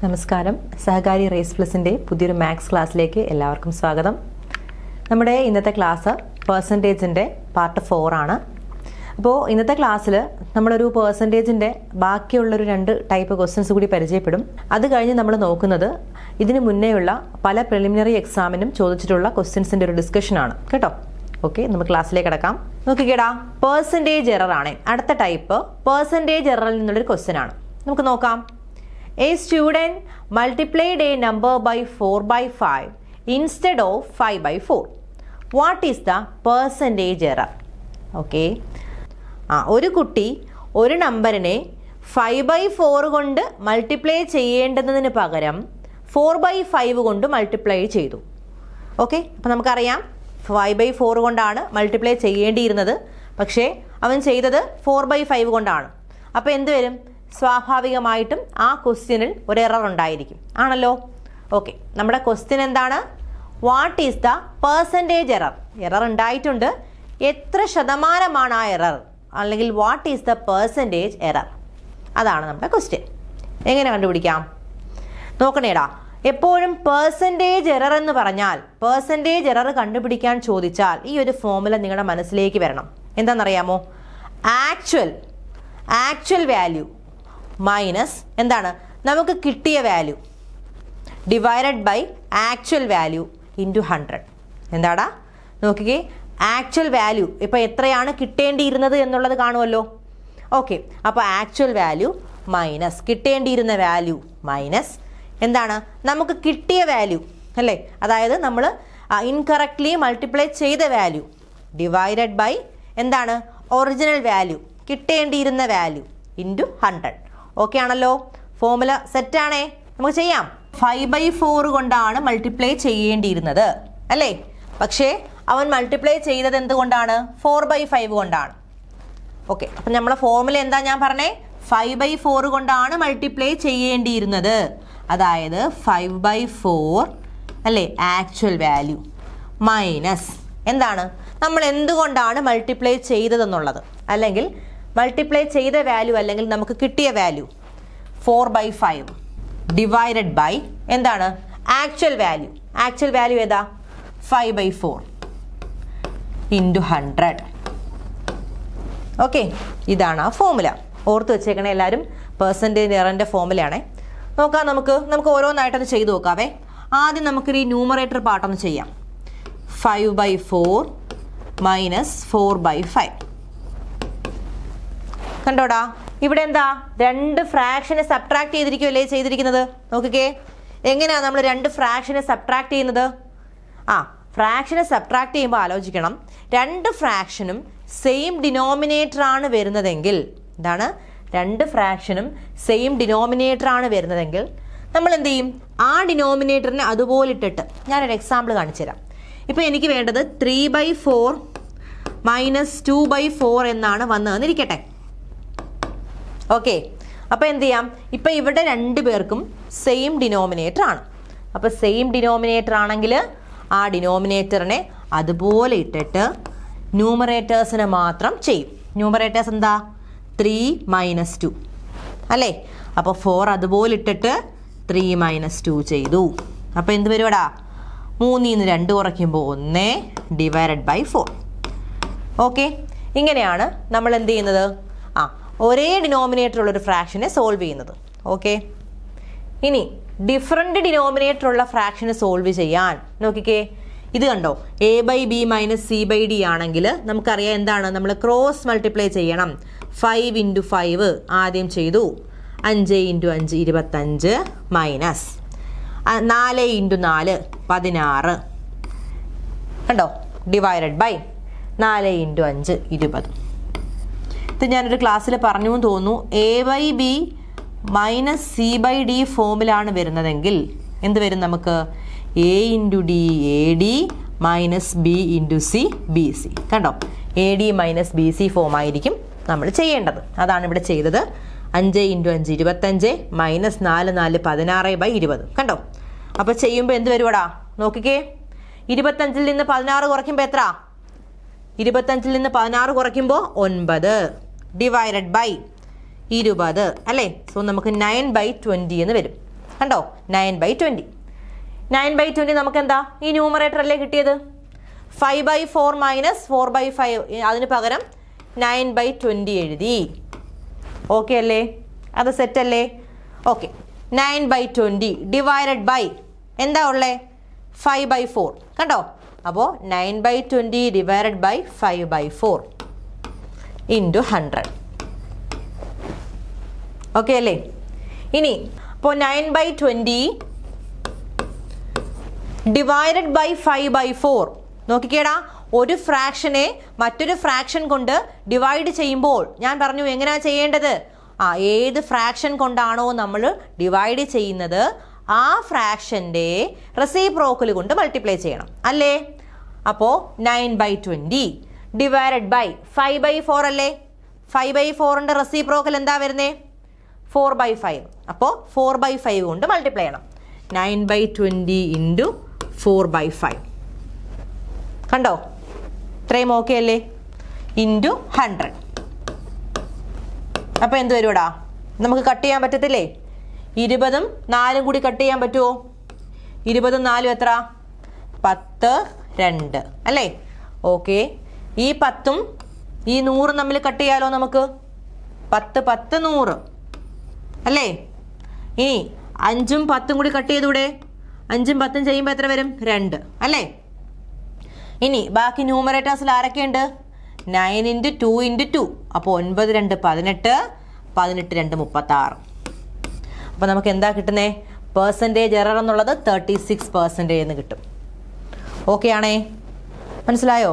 നമസ്കാരം. സഹകാരി റേസ് പ്ലസിൻ്റെ പുതിയൊരു മാത്സ് ക്ലാസ്സിലേക്ക് എല്ലാവർക്കും സ്വാഗതം. നമ്മുടെ ഇന്നത്തെ ക്ലാസ് പെർസെൻറ്റേജിൻ്റെ പാർട്ട് 4 ആണ്. അപ്പോൾ ഇന്നത്തെ ക്ലാസ്സിൽ നമ്മളൊരു പെർസെൻറ്റേജിൻ്റെ ബാക്കിയുള്ളൊരു 2 ടൈപ്പ് ക്വസ്റ്റ്യൻസ് കൂടി പരിചയപ്പെടും. അത് കഴിഞ്ഞ് നമ്മൾ നോക്കുന്നത് ഇതിന് മുന്നേയുള്ള പല പ്രിലിമിനറി എക്സാമിനും ചോദിച്ചിട്ടുള്ള ക്വസ്റ്റ്യൻസിൻ്റെ ഒരു ഡിസ്കഷനാണ് കേട്ടോ. ഓക്കെ, നമുക്ക് ക്ലാസ്സിലേക്ക് കിടക്കാം. നോക്കിക്കേടാ, പെർസെൻറ്റേജ് എറർ ആണ് അടുത്ത ടൈപ്പ്. പെർസെൻറ്റേജ് എററിൽ നിന്നുള്ളൊരു ക്വസ്റ്റ്യൻ ആണ്. നമുക്ക് നോക്കാം. A student multiplied a number by 4/5 instead of 5/4. What is the percentage error? Okay. ഒരു കുട്ടി ഒരു നമ്പറിനെ 5/4 കൊണ്ട് മൾട്ടിപ്ലൈ ചെയ്യേണ്ടതിന് പകരം 4/5 കൊണ്ട് മൾട്ടിപ്ലൈ ചെയ്തു. ഓക്കെ, അപ്പം നമുക്കറിയാം 5/4 കൊണ്ടാണ് മൾട്ടിപ്ലൈ ചെയ്യേണ്ടിയിരുന്നത്, പക്ഷേ അവൻ ചെയ്തത് 4/5 കൊണ്ടാണ്. അപ്പോൾ എന്ത് വരും? സ്വാഭാവികമായിട്ടും ആ ക്വസ്റ്റ്യനിൽ ഒരു എറർ ഉണ്ടായിരിക്കും, ആണല്ലോ. ഓക്കെ, നമ്മുടെ ക്വസ്റ്റ്യൻ എന്താണ്? What is the percentage error? Error ഉണ്ടായിട്ടുണ്ട്, എത്ര ശതമാനമാണ് ആ എറർ, അല്ലെങ്കിൽ what is the percentage error? അതാണ് നമ്മുടെ ക്വസ്റ്റ്യൻ. എങ്ങനെ കണ്ടുപിടിക്കാം? നോക്കണേടാ, എപ്പോഴും പെർസെൻറ്റേജ് എറർ എന്ന് പറഞ്ഞാൽ, പെർസെൻറ്റേജ് എറർ കണ്ടുപിടിക്കാൻ ചോദിച്ചാൽ ഈ ഒരു ഫോർമുല നിങ്ങളുടെ മനസ്സിലേക്ക് വരണം. എന്താണെന്നറിയാമോ? ആക്ച്വൽ വാല്യൂ മൈനസ് എന്താണ് നമുക്ക് കിട്ടിയ value divided by actual value into 100. എന്താടാ നോക്കിക്കേ, ആക്ച്വൽ വാല്യൂ ഇപ്പോൾ എത്രയാണ് കിട്ടേണ്ടിയിരുന്നത് എന്നുള്ളത് കാണുമല്ലോ. ഓക്കെ, അപ്പോൾ ആക്ച്വൽ വാല്യൂ മൈനസ് കിട്ടേണ്ടിയിരുന്ന വാല്യൂ മൈനസ് എന്താണ് നമുക്ക് കിട്ടിയ വാല്യൂ അല്ലേ, അതായത് നമ്മൾ ഇൻകറക്റ്റ്ലി മൾട്ടിപ്ലൈ ചെയ്ത വാല്യൂ ഡിവൈഡഡ് ബൈ എന്താണ് ഒറിജിനൽ വാല്യൂ കിട്ടേണ്ടിയിരുന്ന വാല്യൂ ഇൻറ്റു 100. ഓക്കെ ആണല്ലോ, ഫോർമുല സെറ്റാണേ. നമുക്ക് ചെയ്യാം. 5/4 കൊണ്ടാണ് മൾട്ടിപ്ലൈ ചെയ്യേണ്ടിയിരുന്നത് അല്ലേ, പക്ഷേ അവൻ മൾട്ടിപ്ലൈ ചെയ്തത് എന്തുകൊണ്ടാണ്? 4/5 കൊണ്ടാണ്. ഓക്കെ, അപ്പം നമ്മളെ ഫോർമുല എന്താ ഞാൻ പറഞ്ഞേ? 5/4 കൊണ്ടാണ് മൾട്ടിപ്ലൈ ചെയ്യേണ്ടിയിരുന്നത്, അതായത് 5/4 അല്ലേ ആക്ച്വൽ വാല്യൂ മൈനസ് എന്താണ് നമ്മൾ എന്തുകൊണ്ടാണ് മൾട്ടിപ്ലൈ ചെയ്തതെന്നുള്ളത്, അല്ലെങ്കിൽ മൾട്ടിപ്ലൈ ചെയ്ത വാല്യൂ അല്ലെങ്കിൽ നമുക്ക് കിട്ടിയ വാല്യൂ 4/5 ഡിവൈഡഡ് ബൈ എന്താണ് ആക്ച്വൽ വാല്യൂ. ആക്ച്വൽ വാല്യൂ ഏതാ? 5/4 ഇൻറ്റു 100. ഓക്കെ, ഇതാണ് ആ ഫോർമുല. ഓർത്ത് വെച്ചേക്കണേ എല്ലാവരും, പെർസെൻറ്റേജ് എററിൻ്റെ ഫോർമുലയാണേ. നോക്കാം, നമുക്ക് ഓരോന്നായിട്ടൊന്ന് ചെയ്തു നോക്കാവേ. ആദ്യം നമുക്കൊരു ന്യൂമറേറ്റർ പാർട്ടൊന്ന് ചെയ്യാം. 5/4 മൈനസ് 4/5. കണ്ടോടാ, ഇവിടെ എന്താ 2 ഫ്രാക്ഷനെ സബ്ട്രാക്ട് ചെയ്തിരിക്കുമല്ലേ ചെയ്തിരിക്കുന്നത്. നോക്കിക്കേ, എങ്ങനെയാണ് നമ്മൾ 2 ഫ്രാക്ഷനെ സബ്ട്രാക്ട് ചെയ്യുന്നത്? ഫ്രാക്ഷനെ സബ്ട്രാക്ട് ചെയ്യുമ്പോൾ ആലോചിക്കണം, 2 ഫ്രാക്ഷനും സെയിം ഡിനോമിനേറ്റർ ആണ് വരുന്നതെങ്കിൽ, എന്താണ് 2 ഫ്രാക്ഷനും സെയിം ഡിനോമിനേറ്റർ ആണ് വരുന്നതെങ്കിൽ നമ്മൾ എന്ത് ചെയ്യും? ആ ഡിനോമിനേറ്ററിനെ അതുപോലെ ഇട്ടിട്ട് ഞാനൊരു എക്സാമ്പിൾ കാണിച്ചു തരാം. ഇപ്പോൾ എനിക്ക് വേണ്ടത് 3/4 മൈനസ് 2/4 എന്നാണ് വന്നതെന്നിരിക്കട്ടെ. ഓക്കെ, അപ്പോൾ എന്ത് ചെയ്യാം? ഇപ്പം ഇവിടെ 2 പേർക്കും സെയിം ഡിനോമിനേറ്റർ ആണ്. അപ്പോൾ സെയിം ഡിനോമിനേറ്റർ ആണെങ്കിൽ ആ ഡിനോമിനേറ്ററിനെ അതുപോലെ ഇട്ടിട്ട് ന്യൂമറേറ്റേഴ്സിനെ മാത്രം ചെയ്യും. ന്യൂമറേറ്റേഴ്സ് എന്താ? 3 - 2 അല്ലേ. അപ്പോൾ 4 അതുപോലെ ഇട്ടിട്ട് 3 - 2 ചെയ്തു. അപ്പോൾ എന്ത് വരുവാടാ? 3 2 കുറയ്ക്കുമ്പോൾ 1 ഡിവൈഡഡ് ബൈ 4. ഓക്കെ, ഇങ്ങനെയാണ് നമ്മൾ എന്ത് ചെയ്യുന്നത്? ഒരേ ഡിനോമിനേറ്റർ ഉള്ളൊരു ഫ്രാക്ഷനെ സോൾവ് ചെയ്യുന്നത്. ഓക്കെ, ഇനി ഡിഫറെൻ്റ് ഡിനോമിനേറ്റർ ഉള്ള ഫ്രാക്ഷനെ സോൾവ് ചെയ്യാൻ നോക്കിക്കേ, ഇത് കണ്ടോ, a/b - c/d ആണെങ്കിൽ നമുക്കറിയാം എന്താണ്, നമ്മൾ ക്രോസ് മൾട്ടിപ്ലൈ ചെയ്യണം. 5 × 5 ആദ്യം ചെയ്തു, 5 × 5 25 മൈനസ് 4 × 4 16 കണ്ടോ ഡിവൈഡഡ് ബൈ 4 × 5 20. ഇത് ഞാനൊരു ക്ലാസ്സിൽ പറഞ്ഞു തോന്നുന്നു. a/b - c/d ഫോമിലാണ് വരുന്നതെങ്കിൽ എന്ത് വരും? നമുക്ക് a × d ad minus b × c bc. കണ്ടോ, ad - bc ഫോം ആയിരിക്കും നമ്മൾ ചെയ്യേണ്ടത്. അതാണ് ഇവിടെ ചെയ്തത്. 5 × 5 25 മൈനസ് 4 4 16/20. കണ്ടോ, അപ്പോൾ ചെയ്യുമ്പോൾ എന്ത് വരുവാടാ? നോക്കിക്കേ, 25-ൽ നിന്ന് 16 കുറയ്ക്കുമ്പോൾ എത്ര? 25-ൽ നിന്ന് 16 കുറയ്ക്കുമ്പോൾ 9 ഡിവൈഡഡ് ബൈ 20 അല്ലേ. സോ നമുക്ക് 9/20 എന്ന് വരും. കണ്ടോ 9/20. 9/20 നമുക്ക് എന്താ ഈ ന്യൂമറേറ്റർ അല്ലേ കിട്ടിയത്. 5/4 മൈനസ് 4/5 അതിന് പകരം 9/20 എഴുതി. ഓക്കെ അല്ലേ, അത് സെറ്റ് അല്ലേ. ഓക്കെ, 9/20 ഡിവൈഡഡ് ബൈ എന്താ ഉള്ളേ 5/4 കണ്ടോ. അപ്പോൾ 9/20 ഡിവൈഡഡ് ബൈ 5/4 ഇൻറ്റു 100. ഓക്കെ അല്ലേ. ഇനി അപ്പോൾ 9/20 ഡിവൈഡഡ് ബൈ 5/4 നോക്കിക്കേടാ, ഒരു ഫ്രാക്ഷനെ മറ്റൊരു ഫ്രാക്ഷൻ കൊണ്ട് ഡിവൈഡ് ചെയ്യുമ്പോൾ ഞാൻ പറഞ്ഞു എങ്ങനെയാണ് ചെയ്യേണ്ടത്. ഏത് ഫ്രാക്ഷൻ കൊണ്ടാണോ നമ്മൾ ഡിവൈഡ് ചെയ്യുന്നത് ആ ഫ്രാക്ഷൻ്റെ റെസിപ്രോക്കൽ കൊണ്ട് മൾട്ടിപ്ലൈ ചെയ്യണം അല്ലേ. അപ്പോൾ 9/20 ഡിവൈഡഡ് ബൈ 5/4 അല്ലേ. 5/4ൻ്റെ റെസിപ്രോക്കൽ എന്താ വരുന്നത് 4/5. അപ്പോൾ 4/5 കൊണ്ട് മൾട്ടിപ്ലൈ ചെയ്യണം. 9/20 ഇൻറ്റു 4/5 കണ്ടോ, ഇത്രയും ഓക്കെ അല്ലേ. ഇൻറ്റു 100. അപ്പോൾ എന്ത് വരുവാടാ, നമുക്ക് കട്ട് ചെയ്യാൻ പറ്റത്തില്ലേ. 20ഉം 4ഉം കൂടി കട്ട് ചെയ്യാൻ പറ്റുമോ. 20ഉം 4ഉം എത്ര 10, 2 അല്ലേ. ഓക്കെ, ഈ 10ഉം ഈ 100ഉം തമ്മിൽ കട്ട് ചെയ്യാലോ നമുക്ക്. 10, 10, 100 അല്ലേ. ഇനി 5ഉം 10ഉം കൂടി കട്ട് ചെയ്തൂടെ. 5ഉം 10ഉം ചെയ്യുമ്പോൾ എത്ര വരും 2 അല്ലേ. ഇനി ബാക്കി ന്യൂമറേറ്റേഴ്സിൽ ആരൊക്കെയുണ്ട് 9 ഇൻറ്റു 2 ഇൻറ്റു 2. അപ്പോൾ 9, 2, 18, 18, 2, 36. അപ്പോൾ നമുക്ക് എന്താ കിട്ടുന്നത് പെർസെൻറ്റേജ് എറർ എന്നുള്ളത് 36% എന്ന് കിട്ടും. ഓക്കെ ആണേ, മനസ്സിലായോ.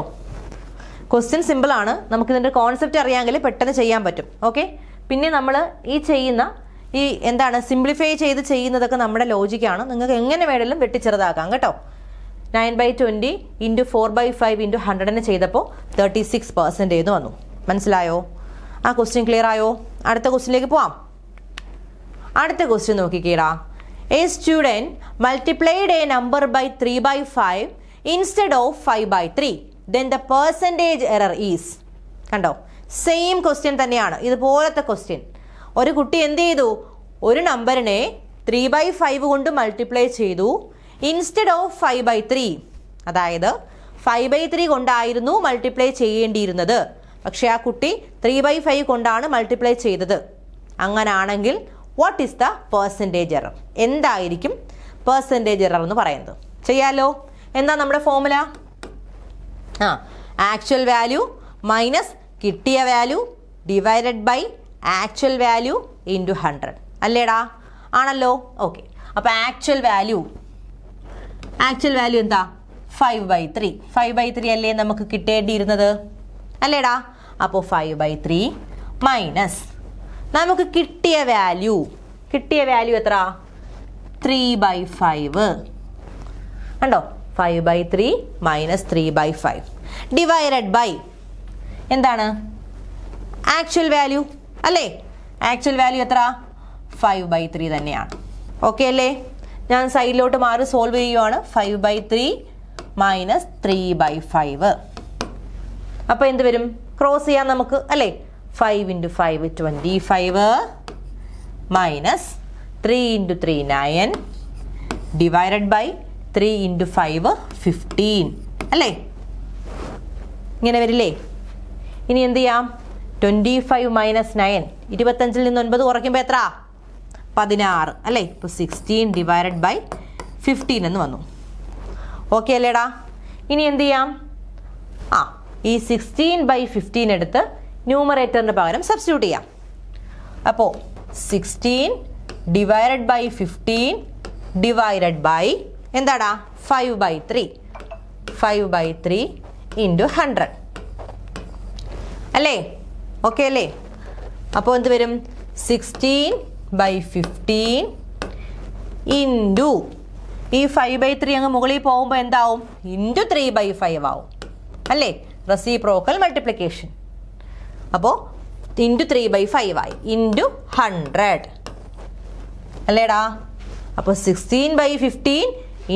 ക്വസ്റ്റ്യൻ സിമ്പിളാണ്, നമുക്കിതിൻ്റെ കോൺസെപ്റ്റ് അറിയാമെങ്കിൽ പെട്ടെന്ന് ചെയ്യാൻ പറ്റും. ഓക്കെ, പിന്നെ നമ്മൾ ഈ ചെയ്യുന്ന ഈ എന്താണ് സിംപ്ലിഫൈ ചെയ്ത് ചെയ്യുന്നതൊക്കെ നമ്മുടെ ലോജിക്കാണ്. നിങ്ങൾക്ക് എങ്ങനെ വേണമെങ്കിലും വെട്ടിച്ചെറുതാക്കാം കേട്ടോ. 9/20 ഇൻറ്റു 4/5 ഇൻറ്റു 100 ചെയ്തപ്പോൾ 36% എന്ന് വന്നു. മനസ്സിലായോ. ആ ക്വസ്റ്റ്യൻ ക്ലിയർ ആയോ. അടുത്ത ക്വസ്റ്റ്യനിലേക്ക് പോവാം. അടുത്ത ക്വസ്റ്റ്യൻ നോക്കിക്കേടാ. A student multiplied a number by 3/5 instead of 5/3 then the percentage error is. കണ്ടോ, സെയിം ക്വസ്റ്റ്യൻ തന്നെയാണ്, ഇതുപോലത്തെ ക്വസ്റ്റ്യൻ. ഒരു കുട്ടി എന്ത് ചെയ്തു, ഒരു നമ്പറിനെ 3/5 കൊണ്ട് മൾട്ടിപ്ലൈ ചെയ്തു ഇൻസ്റ്റെഡ് ഓഫ് 5/3. അതായത് 5/3 കൊണ്ടായിരുന്നു മൾട്ടിപ്ലൈ ചെയ്യേണ്ടിയിരുന്നത്, പക്ഷേ ആ കുട്ടി 3/5 കൊണ്ടാണ് മൾട്ടിപ്ലൈ ചെയ്തത്. അങ്ങനാണെങ്കിൽ what is the percentage error, എന്തായിരിക്കും പെർസെൻറ്റേജ് എറർ എന്ന് പറയുന്നത്. ചെയ്യാലോ. എന്താ നമ്മുടെ ഫോർമുല. ആക്ച്വൽ വാല്യൂ മൈനസ് കിട്ടിയ value divided by actual value into 100 അല്ലേടാ. ആണല്ലോ. ഓക്കെ, അപ്പോൾ ആക്ച്വൽ വാല്യൂ എന്താ 5/3. 5/3 അല്ലേ നമുക്ക് കിട്ടേണ്ടിയിരുന്നത് അല്ലേടാ. അപ്പോൾ 5/3 മൈനസ് നമുക്ക് കിട്ടിയ വാല്യൂ എത്ര 3/5 കണ്ടോ. 5/3 മൈനസ് 3/5 ഡിവൈഡഡ് ബൈ എന്താണ് ആക്ച്വൽ വാല്യൂ അല്ലേ. ആക്ച്വൽ വാല്യൂ എത്ര 5/3 തന്നെയാണ്. ഓക്കെ അല്ലേ. ഞാൻ സൈഡിലോട്ട് മാറി സോൾവ് ചെയ്യുവാണ്. 5/3 മൈനസ് 3/5. അപ്പോൾ എന്ത് വരും, ക്രോസ് ചെയ്യാം നമുക്ക് അല്ലേ. 5 into 5 25 minus 3 into 3 9 divided by 3 into 5 15 അല്ലേ. ഇങ്ങനെ വരില്ലേ. ഇനി എന്ത് ചെയ്യാം, 25 മൈനസ് 9 25ൽ നിന്ന് 9 കുറയ്ക്കുമ്പോൾ എത്ര 16 അല്ലേ. ഇപ്പോൾ 16 ഡിവൈഡഡ് ബൈ 15 എന്ന് വന്നു. ഓക്കെ അല്ലേടാ. ഇനി എന്ത് ചെയ്യാം, ഈ 16/15 എടുത്ത് ന്യൂമറേറ്ററിന് പകരം സബ്സ്റ്റിറ്റ്യൂട്ട് ചെയ്യാം. അപ്പോൾ 16 ഡിവൈഡഡ് ബൈ 15 ഡിവൈഡഡ് ബൈ എന്താടാ 5/3 5/3 ഇൻറ്റു 100 അല്ലേ. ഓക്കെ അല്ലേ. അപ്പോൾ എന്ത് വരും 16/15 ഇൻറ്റു ഈ 5/3 അങ്ങ് മുകളിൽ പോകുമ്പോൾ എന്താവും ഇൻറ്റു 3/5 ആവും അല്ലേ. Reciprocal multiplication. അപ്പോൾ ഇൻറ്റു 3/5 ആയി ഇൻറ്റു 100 അല്ലേടാ. അപ്പോൾ 16/15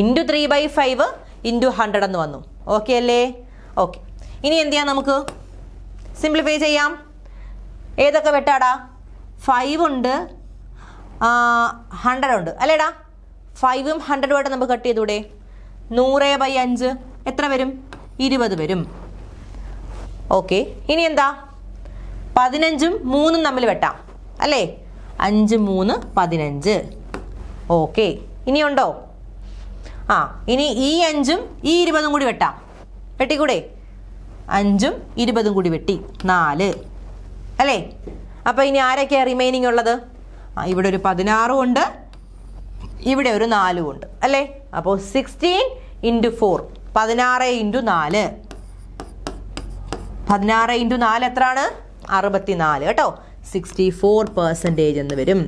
ഇൻറ്റു 3/5 ഇൻറ്റു 100 എന്ന് വന്നു. ഓക്കെ അല്ലേ. ഓക്കെ, ഇനി എന്ത് ചെയ്യാം, നമുക്ക് സിംപ്ലിഫൈ ചെയ്യാം. ഏതൊക്കെ വെട്ടാടാ 5 ഉണ്ട് 100 ഉണ്ട് അല്ലേടാ. 5ഉം 100ഉമായിട്ട് നമുക്ക് കട്ട് ചെയ്തൂടെ? 100/5 എത്ര വരും? 20 വരും. ഓക്കെ, ഇനി എന്താ? 15ഉം 3ഉം തമ്മിൽ വെട്ടാം അല്ലേ? 5 3 15. ഓക്കെ, ഇനിയുണ്ടോ? ഇനി ഈ 5ഉം ഈ 20ഉം കൂടി വെട്ടാം. വെട്ടിക്കൂടെ? 5ഉം 20ഉം കൂടി വെട്ടി 4 അല്ലേ? അപ്പോൾ ഇനി ആരൊക്കെയാണ് റിമൈനിങ് ഉള്ളത്? ഇവിടെ ഒരു 16 ഉണ്ട്, ഇവിടെ ഒരു 4 ഉണ്ട് അല്ലേ? അപ്പോൾ 16 × 4 16 × 4 16 × 4 എത്രയാണ്? 64 കേട്ടോ. 64% എന്ന് വരും.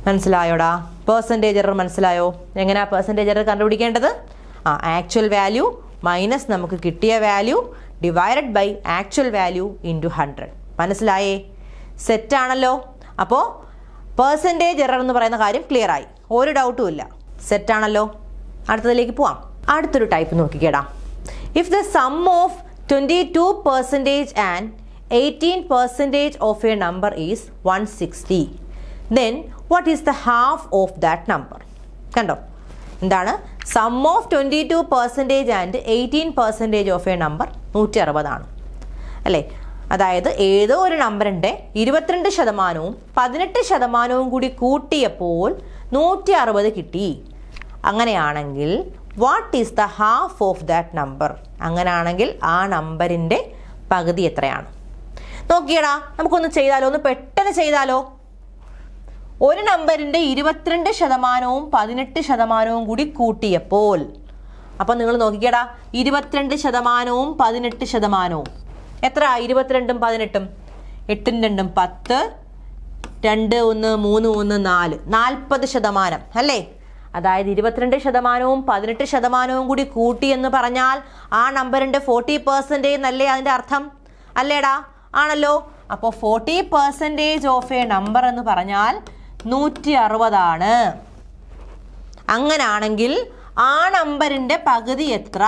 മനസ്സിലായോടാ? പെർസെൻറ്റേജ് എറർ മനസ്സിലായോ? എങ്ങനെയാ പെർസെൻറ്റേജ് എറർ കണ്ടുപിടിക്കേണ്ടത്? ആക്ച്വൽ വാല്യൂ മൈനസ് നമുക്ക് കിട്ടിയ value divided by actual value into 100. മനസ്സിലായേ? സെറ്റാണല്ലോ. അപ്പോൾ പെർസെൻറ്റേജ് എറർ എന്ന് പറയുന്ന കാര്യം ക്ലിയർ ആയി, ഒരു ഡൗട്ടും ഇല്ല. സെറ്റാണല്ലോ. അടുത്തതിലേക്ക് പോവാം. അടുത്തൊരു ടൈപ്പ് നോക്കിക്കേടാ. If the sum of 22% and 18% of a number is 160, then what is the half of that number? കണ്ടോ? എന്താണ്? Sum of 22% and 18% of a number 160 ആണ് അല്ലേ? അതായത് ഏതോ ഒരു നമ്പറിൻ്റെ 22% 18% കൂടി കൂട്ടിയപ്പോൾ 160 കിട്ടി. അങ്ങനെയാണെങ്കിൽ what is the half of that number? അങ്ങനെയാണെങ്കിൽ ആ നമ്പറിൻ്റെ പകുതി എത്രയാണ്? നോക്കിയടാ, നമുക്കൊന്ന് ചെയ്താലോ, ഒന്ന് പെട്ടെന്ന് ചെയ്താലോ. ഒരു നമ്പറിൻ്റെ 22% 18% കൂടി കൂട്ടിയപ്പോൾ, അപ്പം നിങ്ങൾ നോക്കിക്കേടാ, 22% 18% എത്ര? 22ഉം 18ഉം 8ഉം 2ഉം 10, 2 1 3 1 4 40% അല്ലേ? അതായത് 22% 18% കൂടി കൂട്ടി എന്ന് പറഞ്ഞാൽ ആ നമ്പറിൻ്റെ 40% എന്നല്ലേ അതിൻ്റെ അർത്ഥം? അല്ലേടാ? ആണല്ലോ. അപ്പോൾ 40% ഓഫ് എ നമ്പർ എന്ന് പറഞ്ഞാൽ 160 ആണ്. അങ്ങനാണെങ്കിൽ ആ നമ്പറിൻ്റെ പകുതി എത്ര?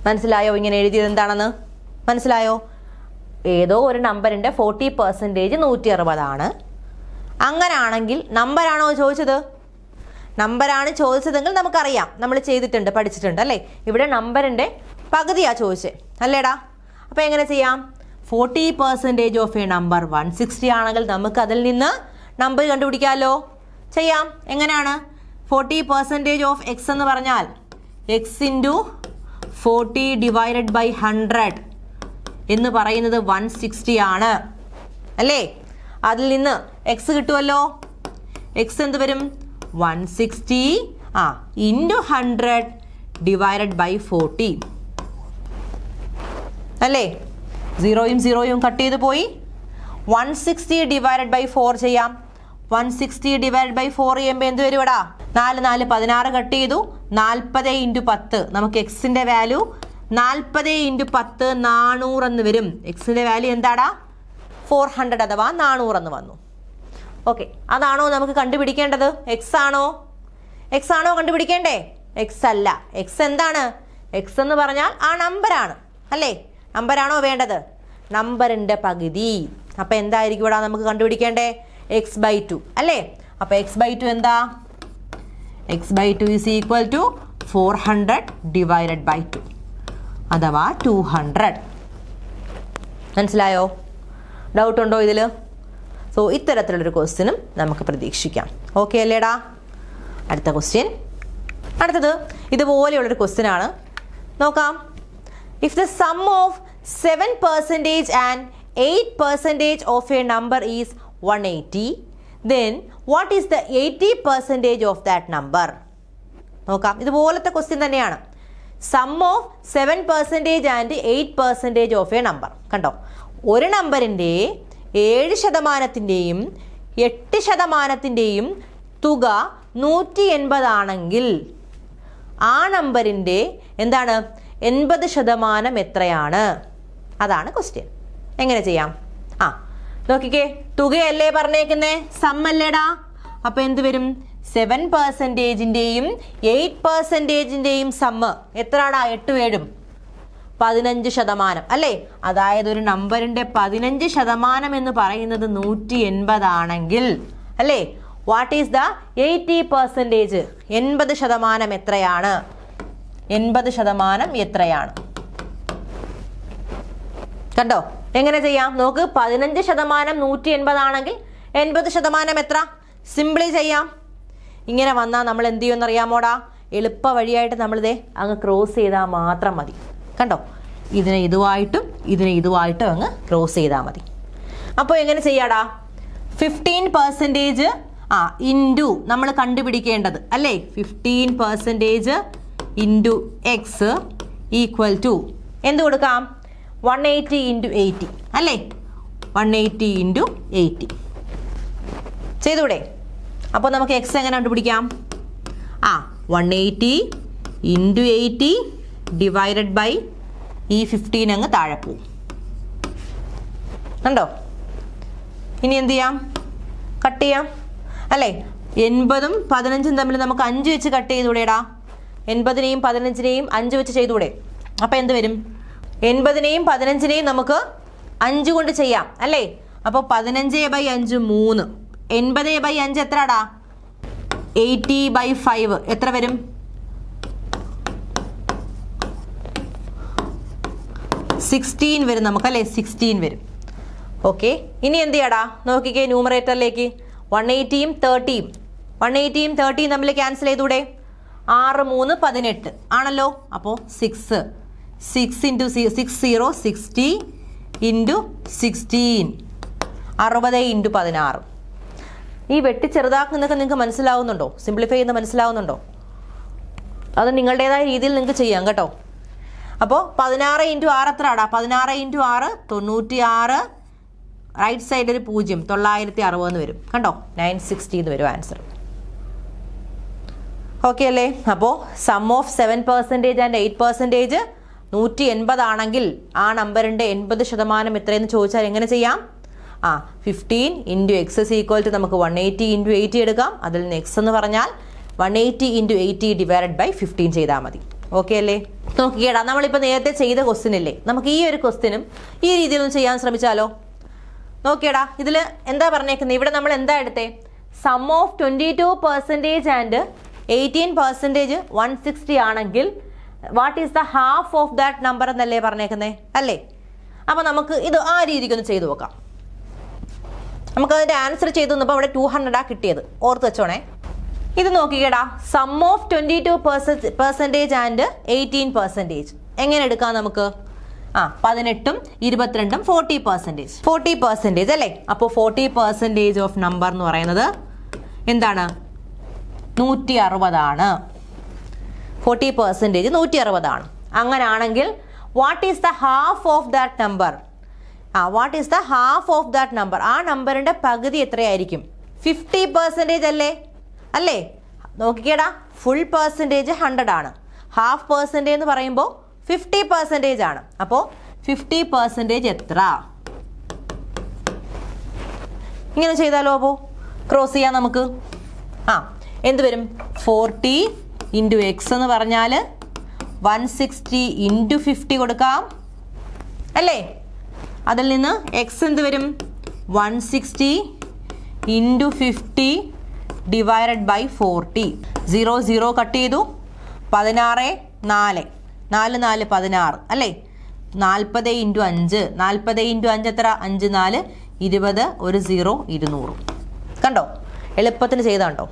മനസ്സിലായോ ഇങ്ങനെ എഴുതിയത് എന്താണെന്ന്? മനസ്സിലായോ? ഏതോ ഒരു നമ്പറിൻ്റെ 40% 160 ആണ്. അങ്ങനാണെങ്കിൽ നമ്പറാണോ ചോദിച്ചത്? നമ്പറാണ് ചോദിച്ചതെങ്കിൽ നമുക്കറിയാം, നമ്മൾ ചെയ്തിട്ടുണ്ട്, പഠിച്ചിട്ടുണ്ട് അല്ലേ? ഇവിടെ നമ്പറിൻ്റെ പകുതിയാണ് ചോദിച്ചത് അല്ലേടാ? അപ്പോൾ എങ്ങനെ ചെയ്യാം? 40% ഓഫ് എ നമ്പർ 160 ആണെങ്കിൽ നമുക്ക് അതിൽ നിന്ന് നമ്പർ കണ്ടുപിടിക്കാമല്ലോ. ചെയ്യാം. എങ്ങനെയാണ്? 40% ഓഫ് എക്സ് എന്ന് പറഞ്ഞാൽ എക്സ് ഇൻറ്റു 40 ഡിവൈഡഡ് ബൈ 100 എന്ന് പറയുന്നത് 160 ആണ് അല്ലേ? അതിൽ നിന്ന് എക്സ് കിട്ടുമല്ലോ. എക്സ് എന്ത് വരും? 160 ഇൻറ്റു 100 ഡിവൈഡഡ് ബൈ 40 അല്ലേ? 0യും 0യും കട്ട് ചെയ്ത് പോയി. 160 ഡിവൈഡഡ് ബൈ 4 ചെയ്യാം. 160 ഡിവൈഡഡ് ബൈ 4 ചെയ്യുമ്പോൾ എന്ത് വരും ഇവിടെ? 4 4 16 കട്ട് ചെയ്തു. 40 × 10 നമുക്ക് എക്സിൻ്റെ വാല്യൂ 40 × 10 400 എന്ന് വരും. എക്സിൻ്റെ വാല്യൂ എന്താടാ? 400 അഥവാ 400 എന്ന് വന്നു. ഓക്കെ, അതാണോ നമുക്ക് കണ്ടുപിടിക്കേണ്ടത്? എക്സ് ആണോ? എക്സ് ആണോ കണ്ടുപിടിക്കേണ്ടേ? എക്സ് അല്ല. എക്സ് എന്താണ്? എക്സ് എന്ന് പറഞ്ഞാൽ ആ നമ്പറാണ് അല്ലേ? നമ്പറാണോ വേണ്ടത്? നമ്പറിൻ്റെ പകുതി. അപ്പം എന്തായിരിക്കും ഇവിടെ നമുക്ക് കണ്ടുപിടിക്കേണ്ടേ? x/2 അല്ലേ? അപ്പോൾ x/2 എന്താ? x/2 is equal to 400 divided by 2 അഥവാ 200. മനസ്സിലായോ? ഡൗട്ട് ഉണ്ടോ ഇതിൽ? സോ ഇത്തരത്തിലുള്ളൊരു ക്വസ്റ്റ്യനും നമുക്ക് പ്രതീക്ഷിക്കാം. ഓക്കെ അല്ലേടാ? അടുത്ത ക്വസ്റ്റ്യൻ. അടുത്തത് ഇതുപോലെയുള്ളൊരു ക്വസ്റ്റ്യൻ ആണ്. നോക്കാം. If the sum of 7% and 8% of a number is 180, then what is the 80% of that number? നോക്കാം. ഇതുപോലത്തെ ക്വസ്റ്റ്യൻ തന്നെയാണ്. Sum of 7% and 8% of a number. കണ്ടോ? ഒരു നമ്പറിൻ്റെ 7%-ൻ്റെയും 8%-ൻ്റെയും തുക 180 ആണെങ്കിൽ ആ നമ്പറിൻ്റെ എന്താണ് 80% എത്രയാണ്? അതാണ് ക്വസ്റ്റ്യൻ. എങ്ങനെ ചെയ്യാം? നോക്കിക്കേ, തുകയല്ലേ പറഞ്ഞേക്കുന്നേ, സം അല്ലേടാ? അപ്പോൾ എന്ത് വരും? 7%-ൻ്റെയും 8%-ൻ്റെയും സമ്മ് എത്രയാടാ? 8 7 15% അല്ലേ? അതായത് ഒരു നമ്പറിൻ്റെ 15% എന്ന് പറയുന്നത് 180 ആണെങ്കിൽ അല്ലേ? What is the 80%? 80% എത്രയാണ്? 80% എത്രയാണ്? കണ്ടോ എങ്ങനെ ചെയ്യാം? നോക്ക്, 15% 180 ആണെങ്കിൽ 80% എത്ര? സിംപിളി ചെയ്യാം. ഇങ്ങനെ വന്നാൽ നമ്മൾ എന്ത് ചെയ്യുമെന്ന് അറിയാമോടാ? എളുപ്പ വഴിയായിട്ട് നമ്മളിതേ അങ്ങ് ക്രോസ് ചെയ്താൽ മാത്രം മതി. കണ്ടോ, ഇതിനെ ഇതുമായിട്ടും ഇതിനെ ഇതുമായിട്ടും അങ്ങ് ക്രോസ് ചെയ്താൽ മതി. അപ്പോൾ എങ്ങനെ ചെയ്യാടാ? 15% ഇൻറ്റു നമ്മൾ കണ്ടുപിടിക്കേണ്ടത് അല്ലേ? 15% ഇൻറ്റു എക്സ് ഈക്വൽ ടു എന്ത് കൊടുക്കാം? 180 ഇൻറ്റു 80 അല്ലേ? 180 ഇൻറ്റു 80 ചെയ്തൂടെ? അപ്പോൾ നമുക്ക് എക്സ് എങ്ങനെ കണ്ടുപിടിക്കാം? 180 ഇൻറ്റു 80 ഡിവൈഡഡ് ബൈ ഈ 15 അങ്ങ് താഴെ പോവും. കണ്ടോ? ഇനി എന്ത് ചെയ്യാം? കട്ട് ചെയ്യാം അല്ലേ? 80ഉം 15ഉം തമ്മിൽ നമുക്ക് 5 വെച്ച് കട്ട് ചെയ്തുകൂടെടാ? 80നെയും 15നെയും 5 വെച്ച് ചെയ്തുകൂടെ? അപ്പം എന്ത് വരും? 80നെയും 15നെയും നമുക്ക് 5 കൊണ്ട് ചെയ്യാം അല്ലേ? അപ്പോൾ 15/5 3. 80/5 എത്രടാ? 80/5 എത്ര വരും? 16 വരും നമുക്ക് അല്ലേ? 16 വരും. ഓക്കെ, ഇനി എന്ത് ചെയ്യാടാ? നോക്കിക്കേ ന്യൂമറേറ്ററിലേക്ക് 180യും 30യും 180യും 30യും തമ്മിൽ ക്യാൻസൽ ചെയ്തൂടെ? 6 3 18 ആണല്ലോ. അപ്പോൾ 6 ഇൻറ്റു 60 60 ഇൻറ്റു 16 60 ഇൻറ്റു 16. ഈ വെട്ടി ചെറുതാക്കുന്നതൊക്കെ നിങ്ങൾക്ക് മനസ്സിലാവുന്നുണ്ടോ? സിംപ്ലിഫൈ ചെയ്യുന്ന മനസ്സിലാവുന്നുണ്ടോ? അത് നിങ്ങളുടേതായ രീതിയിൽ നിങ്ങൾക്ക് ചെയ്യാം കേട്ടോ. അപ്പോൾ 16 ഇൻറ്റു 6 എത്രടാ? 16 ഇൻറ്റു 6 96. റൈറ്റ് സൈഡിൽ ഒരു 0 960 എന്ന് വരും. കണ്ടോ? 960 എന്ന് വരും ആൻസർ. ഓക്കെ അല്ലേ? അപ്പോൾ സം ഓഫ് 7% ആൻഡ് 8% 180 ആണെങ്കിൽ ആ നമ്പറിൻ്റെ 80% എത്രയെന്ന് ചോദിച്ചാൽ എങ്ങനെ ചെയ്യാം? 15 into x is equal to നമുക്ക് 180 ഇൻറ്റു 80 എടുക്കാം. അതിൽ നിന്ന് എക്സ് എന്ന് പറഞ്ഞാൽ 180 ഇൻറ്റു 80 ഡിവൈഡഡ് ബൈ 15 ചെയ്താൽ മതി. ഓക്കെ അല്ലേ? നോക്കിക്കേടാ, നമ്മളിപ്പോൾ നേരത്തെ ചെയ്ത ക്വസ്റ്റ്യൻ ഇല്ലേ, നമുക്ക് ഈ ഒരു ക്വസ്റ്റ്യനും ഈ രീതിയിലൊന്ന് ചെയ്യാൻ ശ്രമിച്ചാലോ? നോക്കിയടാ, ഇതിൽ എന്താ പറഞ്ഞേക്കുന്നത്? ഇവിടെ നമ്മൾ എന്താ എടുത്തേ? സം ഓഫ് 22% ആൻഡ് 18% 160 ആണെങ്കിൽ what is the half of that number എന്നല്ലേ പറഞ്ഞേക്കുന്നേ അല്ലേ? അപ്പോൾ നമുക്ക് ഇത് ആ രീതിക്കൊന്ന് ചെയ്തു നോക്കാം. നമുക്കതിൻ്റെ ആൻസർ ചെയ്തു വന്നപ്പോൾ അവിടെ 200 കിട്ടിയത്, ഓർത്ത് വെച്ചോണേ. ഇത് നോക്കിക്കേടാ, സം ഓഫ് 22% ആൻഡ് 18% എങ്ങനെ എടുക്കാം നമുക്ക്? 18ഉം 22ഉം 40% അല്ലേ? അപ്പോൾ 40% ഓഫ് നമ്പർ എന്ന് പറയുന്നത് എന്താണ്? 160 ആണ്. 40% 160 ആണ്. അങ്ങനാണെങ്കിൽ what is the half of that number? What is the half of that number? ആ നമ്പറിൻ്റെ പകുതി എത്രയായിരിക്കും? 50% അല്ലേ? നോക്കിക്കേടാ, ഫുൾ പെർസെൻറ്റേജ് 100 ആണ്. ഹാഫ് പെർസെൻറ്റേജ് എന്ന് പറയുമ്പോൾ 50% ആണ്. അപ്പോൾ 50% എത്ര? ഇങ്ങനെ ചെയ്താലോ? അപ്പോൾ ക്രോസ് ചെയ്യാം നമുക്ക്. എന്ത് വരും? 40 ഇൻറ്റു എക്സ് എന്ന് പറഞ്ഞാൽ 160 ഇൻറ്റു 50 കൊടുക്കാം അല്ലേ? അതിൽ നിന്ന് എക്സ് എന്ത് വരും? 160 ഇൻറ്റു 50 ഡിവൈഡഡ് ബൈ 40. 0 0 കട്ട് ചെയ്തു. 16 4 4 4 16 അല്ലേ? 40 ഇൻറ്റു 5 40 ഇൻറ്റു 5 എത്ര? 5 4 20 ഒരു 0 200. കണ്ടോ? എളുപ്പത്തിന് ചെയ്താണ്ടോ?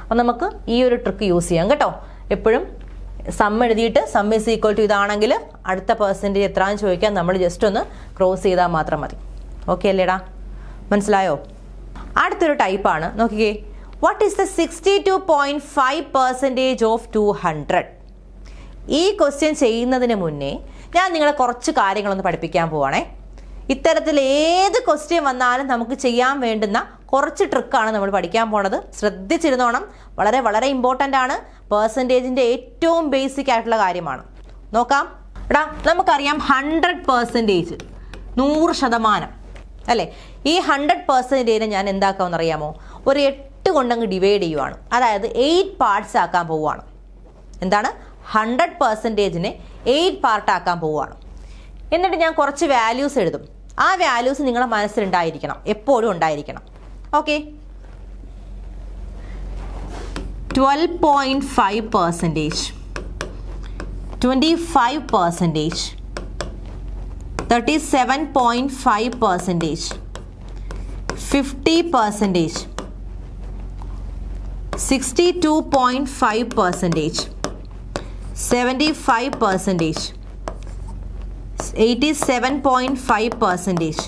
അപ്പം നമുക്ക് ഈ ഒരു ട്രിക്ക് യൂസ് ചെയ്യാം കേട്ടോ. എപ്പോഴും സം എഴുതിയിട്ട് സം ഈസ് ഈക്വൽ ടു ഇതാണെങ്കിൽ അടുത്ത പെർസെൻറ്റേജ് എത്രയാണെന്ന് ചോദിക്കാൻ നമ്മൾ ജസ്റ്റ് ഒന്ന് ക്രോസ് ചെയ്താൽ മാത്രം മതി. ഓക്കെ അല്ലേടാ? മനസ്സിലായോ? അടുത്തൊരു ടൈപ്പാണ്, നോക്കിക്കേ. What is the 62.5% of 200? ഈ ക്വസ്റ്റ്യൻ ചെയ്യുന്നതിന് മുന്നേ ഞാൻ നിങ്ങളെ കുറച്ച് കാര്യങ്ങളൊന്ന് പഠിപ്പിക്കാൻ പോവാണേ. ഇത്തരത്തിൽ ഏത് ക്വസ്റ്റ്യൻ വന്നാലും നമുക്ക് ചെയ്യാൻ വേണ്ടുന്ന കുറച്ച് ട്രിക്കാണ് നമ്മൾ പഠിക്കാൻ പോണത്. ശ്രദ്ധിച്ചിരുന്നോണം, വളരെ വളരെ ഇമ്പോർട്ടൻ്റ് ആണ്. പെർസെൻറ്റേജിൻ്റെ ഏറ്റവും ബേസിക് ആയിട്ടുള്ള കാര്യമാണ്. നോക്കാം എടാ, നമുക്കറിയാം 100% 100% അല്ലേ? ഈ 100% ഞാൻ എന്താക്കാമെന്ന് അറിയാമോ? ഒരു 8 കൊണ്ടങ്ങ് ഡിവൈഡ് ചെയ്യുവാണ്. അതായത് 8 പാർട്സ് ആക്കാൻ പോവുകയാണ്. എന്താണ്? 100%നെ 8 പാർട്ടാക്കാൻ പോവുകയാണ്. എന്നിട്ട് ഞാൻ കുറച്ച് വാല്യൂസ് എഴുതും. ആ വാല്യൂസ് നിങ്ങളുടെ മനസ്സിലുണ്ടായിരിക്കണം, എപ്പോഴും ഉണ്ടായിരിക്കണം. ഓക്കെ, 12.5%, 25%, 37.5%, 50%, 62.5%, 75%, 87.5%,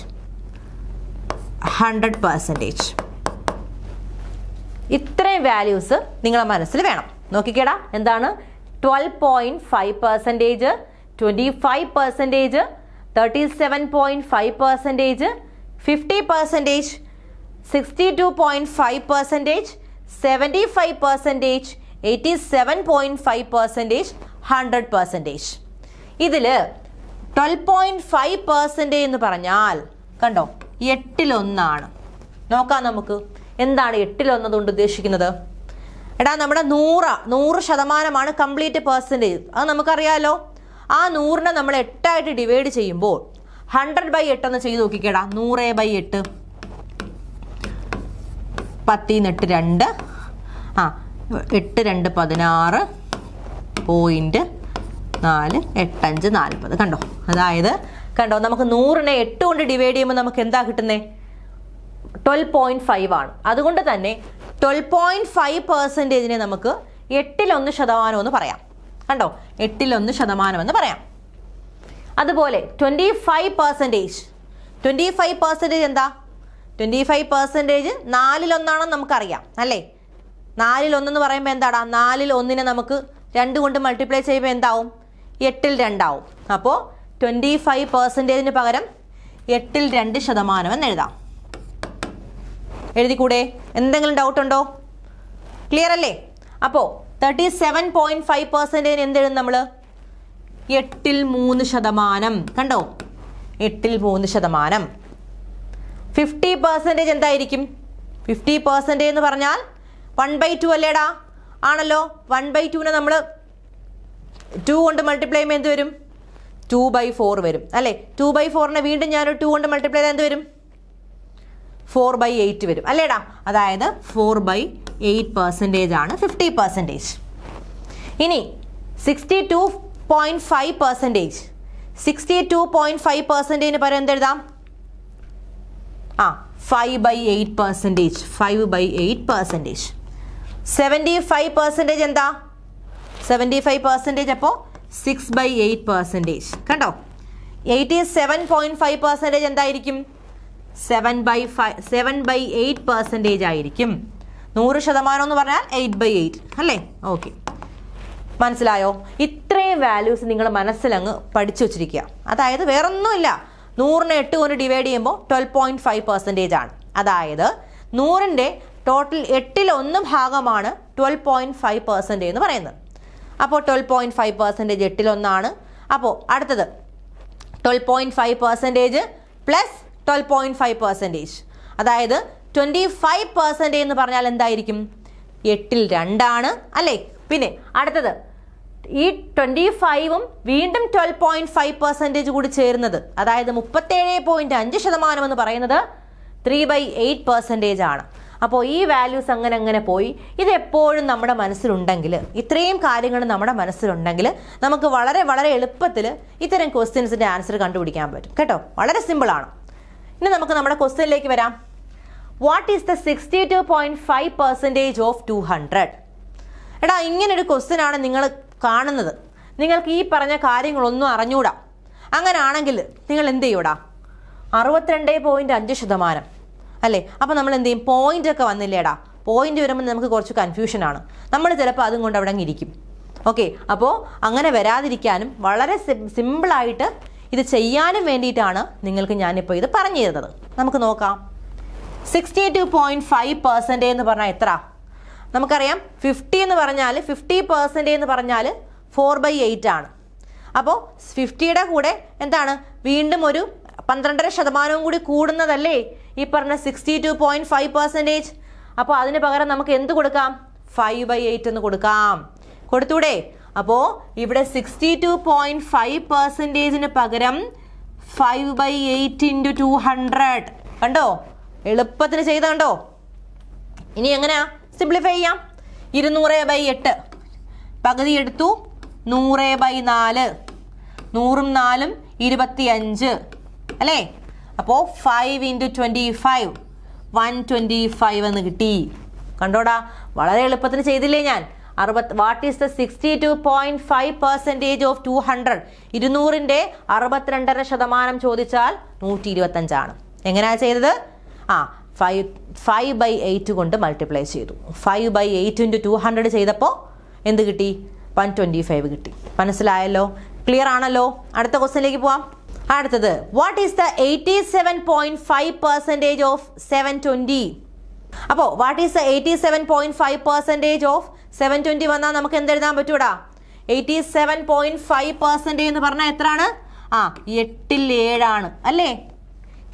100%. ഇത്രയും വാല്യൂസ് നിങ്ങളുടെ മനസ്സിൽ വേണം. നോക്കിക്കേടാ, എന്താണ് 12.5%, 25%, 37.5%, 50%, 62.5%, 75%, 87.5%, 100%. ഇതിൽ 12.5% എന്ന് പറഞ്ഞാൽ കണ്ടോ 8-1. നോക്കാം നമുക്ക് എന്താണ് 8-1 കൊണ്ട് ഉദ്ദേശിക്കുന്നത്. എടാ, നമ്മുടെ 100% കംപ്ലീറ്റ് പെർസെൻറ്റേജ്. അത് നമുക്കറിയാലോ. ആ 100നെ നമ്മൾ 8 ഡിവൈഡ് ചെയ്യുമ്പോൾ 100/8 ഒന്ന് ചെയ്ത് നോക്കിക്കേടാ. 100/8, 10 8 2, 8 2 16, 0.4, 8 5 40. കണ്ടോ, അതായത് കണ്ടോ നമുക്ക് 100നെ 8 കൊണ്ട് ഡിവൈഡ് ചെയ്യുമ്പോൾ നമുക്ക് എന്താ കിട്ടുന്നത്? 12.5 ആണ്. അതുകൊണ്ട് തന്നെ 12.5%നെ നമുക്ക് 8-1% എന്ന് പറയാം. കണ്ടോ, 8-1% എന്ന് പറയാം. അതുപോലെ 25% എന്താ? 25% 4-1 നമുക്കറിയാം അല്ലേ? 4-1 എന്ന് പറയുമ്പോൾ എന്താടാ? 4-1നെ നമുക്ക് 2 കൊണ്ട് മൾട്ടിപ്ലൈ ചെയ്യുമ്പോൾ എന്താവും? 8-2 ആവും. അപ്പോൾ 25%ന് പകരം 8-2% എന്ന് എഴുതാം. എഴുതിക്കൂടെ? എന്തെങ്കിലും ഡൗട്ട് ഉണ്ടോ? ക്ലിയർ അല്ലേ? അപ്പോൾ 37.5%ന് എന്തെഴുതും നമ്മൾ? 8-3%. കണ്ടോ, 8-3%. 50% എന്തായിരിക്കും? 50% എന്ന് പറഞ്ഞാൽ 1/2 അല്ലേടാ? ആണല്ലോ. 1/2നെ നമ്മൾ 2 കൊണ്ട് മൾട്ടിപ്ലൈ ചെയ്യുമ്പോൾ എന്ത് വരും? 2/4 വരും അല്ലേ? 2/4നെ വീണ്ടും ഞാനൊരു 2 കൊണ്ട് മൾട്ടിപ്ലൈ ചെയ്താൽ എന്ത് വരും? 4/8 വരും അല്ലേടാ? അതായത് 4/8% ആണ് 50%. ഇനി 62.5%. 62.5%ന് പകരം എന്തെഴുതാം? 5/8%. 5/8%. 75% എന്താ? 75% അപ്പോൾ 6/8%. കണ്ടോ, 87.5% എന്തായിരിക്കും? 7/8% ആയിരിക്കും. 100% എന്ന് പറഞ്ഞാൽ 8/8 അല്ലേ? ഓക്കെ, മനസ്സിലായോ? ഇത്രയും വാല്യൂസ് നിങ്ങൾ മനസ്സിലങ്ങ് പഠിച്ചു വച്ചിരിക്കുക. അതായത് വേറൊന്നുമില്ല, 100നെ 8 കൊണ്ട് ഡിവൈഡ് ചെയ്യുമ്പോൾ 12.5% ആണ്. അതായത് 100ന്റെ ടോട്ടൽ 8-1 12.5% എന്ന് പറയുന്നത്. അപ്പോൾ 12.5% 8-1. അപ്പോൾ അടുത്തത് 12.5% പ്ലസ് 12.5%. അതായത് 25% എന്ന് പറഞ്ഞാൽ എന്തായിരിക്കും? 8-2 അല്ലേ? പിന്നെ അടുത്തത് ഈ 25ഉം വീണ്ടും 12.5% കൂടി ചേരുന്നത്, അതായത് 37.5% എന്ന് പറയുന്നത് 3/8% ആണ്. അപ്പോൾ ഈ വാല്യൂസ് അങ്ങനെ പോയി. ഇത് എപ്പോഴും നമ്മുടെ മനസ്സിലുണ്ടെങ്കിൽ, ഇത്രയും കാര്യങ്ങൾ നമ്മുടെ മനസ്സിലുണ്ടെങ്കിൽ നമുക്ക് വളരെ വളരെ എളുപ്പത്തിൽ ഇത്തരം ക്വസ്റ്റ്യൻസിൻ്റെ ആൻസർ കണ്ടുപിടിക്കാൻ പറ്റും കേട്ടോ. വളരെ സിമ്പിളാണ്. ഇനി നമുക്ക് നമ്മുടെ ക്വസ്റ്റ്യനിലേക്ക് വരാം. What is the 62.5% of 200? എടാ, ഇങ്ങനൊരു ക്വസ്റ്റ്യൻ ആണ് നിങ്ങൾ കാണുന്നത്. നിങ്ങൾക്ക് ഈ പറഞ്ഞ കാര്യങ്ങളൊന്നും അറിഞ്ഞൂടാ. അങ്ങനെയാണെങ്കിൽ നിങ്ങൾ എന്ത് ചെയ്യൂടാ? 62.5% അല്ലേ? അപ്പോൾ നമ്മൾ എന്ത് ചെയ്യും? പോയിന്റ് ഒക്കെ വന്നില്ലേടാ? പോയിന്റ് വരുമ്പോൾ നമുക്ക് കുറച്ച് കൺഫ്യൂഷനാണ്. നമ്മൾ ചിലപ്പോൾ അതും കൊണ്ട് അവിടെ ഇരിക്കും. ഓക്കെ, അപ്പോൾ അങ്ങനെ വരാതിരിക്കാനും വളരെ സിമ്പിളായിട്ട് ഇത് ചെയ്യാനും വേണ്ടിയിട്ടാണ് നിങ്ങൾക്ക് ഞാനിപ്പോൾ ഇത് പറഞ്ഞു തരുന്നത്. നമുക്ക് നോക്കാം. 62.5% എന്ന് പറഞ്ഞാൽ എത്ര? നമുക്കറിയാം 50 എന്ന് പറഞ്ഞാൽ 50% എന്ന് പറഞ്ഞാൽ 4/8 ആണ്. അപ്പോൾ 50യുടെ കൂടെ എന്താണ്? വീണ്ടും ഒരു 12% കൂടി കൂടുന്നതല്ലേ ഈ പറഞ്ഞ 62.5%. അപ്പോൾ അതിന് പകരം നമുക്ക് എന്ത് കൊടുക്കാം? 5/8 എന്ന് കൊടുക്കാം. കൊടുത്തൂടെ? അപ്പോൾ ഇവിടെ 62.5%ന് പകരം 5/8 × 200. കണ്ടോ, എളുപ്പത്തിന് ചെയ്ത കണ്ടോ? ഇനി എങ്ങനെയാ സിംപ്ലിഫൈ ചെയ്യാം? 200/8 പകുതി എടുത്തു 100/4 100ഉം 4ഉം 25 അല്ലേ? അപ്പോൾ 5 × 25 125 എന്ന് കിട്ടി. കണ്ടോടാ, വളരെ എളുപ്പത്തിൽ ചെയ്തില്ലേ ഞാൻ? What is the 62.5% of 200? 200ന്റെ 62.5% ചോദിച്ചാൽ 125 എങ്ങനെയാ ചെയ്തത്? 5/8 കൊണ്ട് മൾട്ടിപ്ലൈ ചെയ്തു. 5/8 × 200 ചെയ്തപ്പോൾ എന്ത് കിട്ടി? 125 കിട്ടി. മനസ്സിലായല്ലോ? ക്ലിയർ ആണല്ലോ? അടുത്ത ക്വസ്റ്റ്യനിലേക്ക് പോവാം. അടുത്തത്, വാട്ട് ഈസ് ദ 87.5% ഓഫ് 720? അപ്പോൾ വാട്ട് ഈസ് ദ 87.5% ഓഫ് 720 വന്നാൽ നമുക്ക് എന്തെഴുതാൻ പറ്റൂടാ? 87.5% എന്ന് പറഞ്ഞാൽ എത്രയാണ്? 8ൽ 7 അല്ലേ?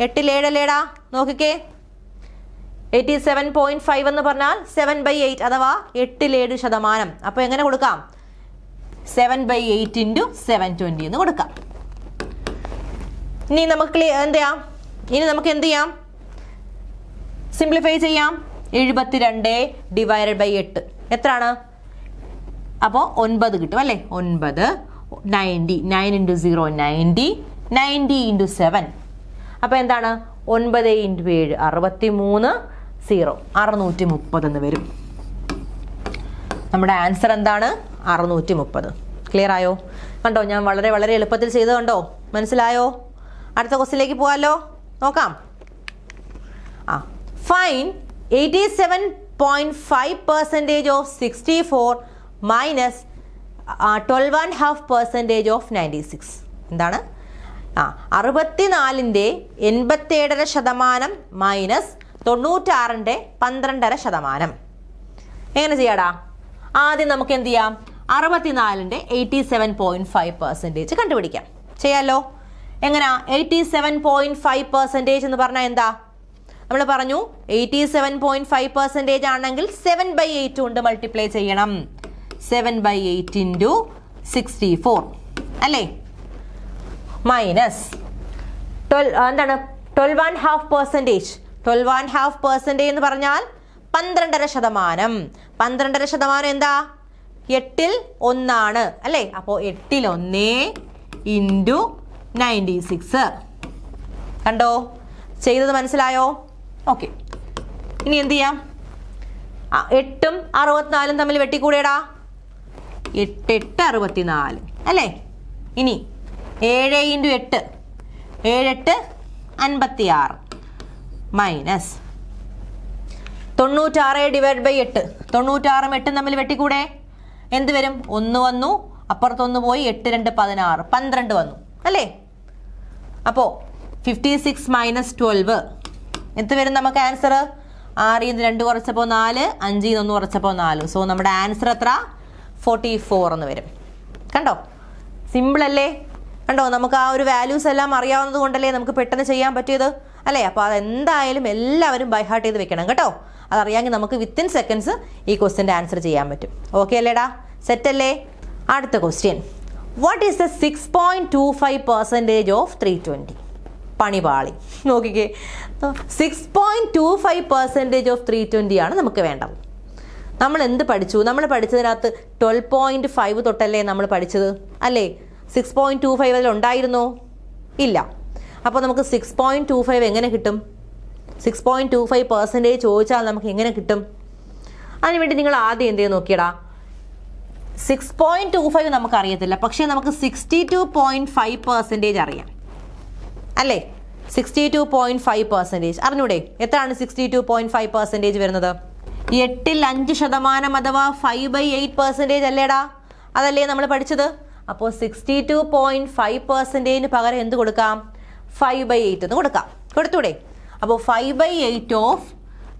8ൽ 7 അല്ലേടാ? നോക്കിക്കേ, 87.5 എന്ന് പറഞ്ഞാൽ 7/8 അഥവാ 8ൽ 7%. അപ്പോൾ എങ്ങനെ കൊടുക്കാം? 7/8 × 720 എന്ന് കൊടുക്കാം. ഇനി നമുക്ക് എന്ത് ചെയ്യാം? സിംപ്ലിഫൈ ചെയ്യാം. 72/8 എത്രയാണ്? അപ്പോൾ 9 കിട്ടും അല്ലേ? 9 90 9 × 0 90 90 × 7 അപ്പോൾ എന്താണ്? 9 × 7 63 0 630 എന്ന് വരും. നമ്മുടെ ആൻസർ എന്താണ്? 630. ക്ലിയർ ആയോ? കണ്ടോ, ഞാൻ വളരെ വളരെ എളുപ്പത്തിൽ ചെയ്തത് കണ്ടോ? മനസ്സിലായോ? അടുത്ത ക്വസ്റ്റ്യനിലേക്ക് പോകാമല്ലോ. നോക്കാം. Fine 87.5% of 64 minus 12.5% of 96. എന്താണ്? 64ന്റെ 87.5% മൈനസ് 96ന്റെ 12.5%. എങ്ങനെ ചെയ്യാടാ? ആദ്യം നമുക്ക് എന്ത് ചെയ്യാം? 64ന്റെ 87.5% കണ്ടുപിടിക്കാം. ചെയ്യാലോ? എങ്ങനെയാ? 87.5% എന്ന് പറഞ്ഞാൽ എന്താ? നമ്മൾ പറഞ്ഞു 87.5% ആണെങ്കിൽ 7/8 കൊണ്ട് മൾട്ടിപ്ലൈ ചെയ്യണം. 7/8 × 64 അല്ലേ? മൈനസ് എന്താണ്? 12.5%. 12.5% എന്ന് പറഞ്ഞാൽ 12.5%. 12.5% എന്താ? 8ൽ 1 അല്ലേ? അപ്പോൾ 8ൽ 1 × 96. കണ്ടോ? ചെയ്തത് മനസ്സിലായോ? ഓക്കെ, ഇനി എന്ത് ചെയ്യാം? 8ഉം 64ഉം തമ്മിൽ വെട്ടിക്കൂടെടാ? 8 8 64 അല്ലേ? ഇനി 7 × 8 7 8 56 മൈനസ് 96/8 96ഉം 8ഉം തമ്മിൽ വെട്ടിക്കൂടെ? എന്ത് വരും? 1 വന്നു, അപ്പുറത്തൊന്ന് പോയി, 8 2 16 12 വന്നു അല്ലേ? അപ്പോൾ 56 മൈനസ് 12 എന്ത് വരും നമുക്ക് ആൻസർ? 6 ൽ 2 കുറച്ചപ്പോൾ 4, 5 ൽ 1 കുറച്ചപ്പോൾ 4. സോ നമ്മുടെ ആൻസർ എത്ര? 44 എന്ന് വരും. കണ്ടോ? സിമ്പിൾ അല്ലേ? കണ്ടോ, നമുക്ക് ആ ഒരു വാല്യൂസ് എല്ലാം അറിയാവുന്നത് കൊണ്ടല്ലേ നമുക്ക് പെട്ടെന്ന് ചെയ്യാൻ പറ്റിയത് അല്ലേ? അപ്പോൾ അതെന്തായാലും എല്ലാവരും ബൈ ഹാർട്ട് ചെയ്ത് വെക്കണം കേട്ടോ. അതറിയാമെങ്കിൽ നമുക്ക് വിത്തിൻ സെക്കൻഡ്സ് ഈ ക്വസ്റ്റ്യൻ്റെ ആൻസർ ചെയ്യാൻ പറ്റും. ഓക്കെ അല്ലേടാ? സെറ്റ് അല്ലേ? അടുത്ത question, what is the 6.25% of 320? പണിപാളി. നോക്കിക്കേ, 6.25% ഓഫ് 320 ആണ് നമുക്ക് വേണ്ടത്. നമ്മൾ എന്ത് പഠിച്ചു? നമ്മൾ പഠിച്ചതിനകത്ത് 12.5 തൊട്ടല്ലേ നമ്മൾ പഠിച്ചത് അല്ലേ? 6.25 അതിൽ ഉണ്ടായിരുന്നോ? ഇല്ല. അപ്പോൾ നമുക്ക് 6.25 എങ്ങനെ കിട്ടും? 6.25% ചോദിച്ചാൽ നമുക്ക് എങ്ങനെ കിട്ടും? അതിനുവേണ്ടി നിങ്ങൾ ആദ്യം എന്ത് ചെയ്ത് നോക്കിയടാ? 6.25 നമുക്ക് അറിയത്തില്ല, പക്ഷേ നമുക്ക് 62.5% അറിയാം അല്ലേ? 62.5% അറിഞ്ഞൂടെ? എത്രയാണ് 62.5% വരുന്നത്? 8ൽ 5% അഥവാ 5/8% അല്ലേടാ? അതല്ലേ നമ്മൾ പഠിച്ചത്? അപ്പോൾ 62.5%-ന് പകരം എന്ത് കൊടുക്കാം? 5/8 എന്ന് കൊടുക്കാം. കൊടുത്തൂടെ? അപ്പോൾ 5/8 ഓഫ്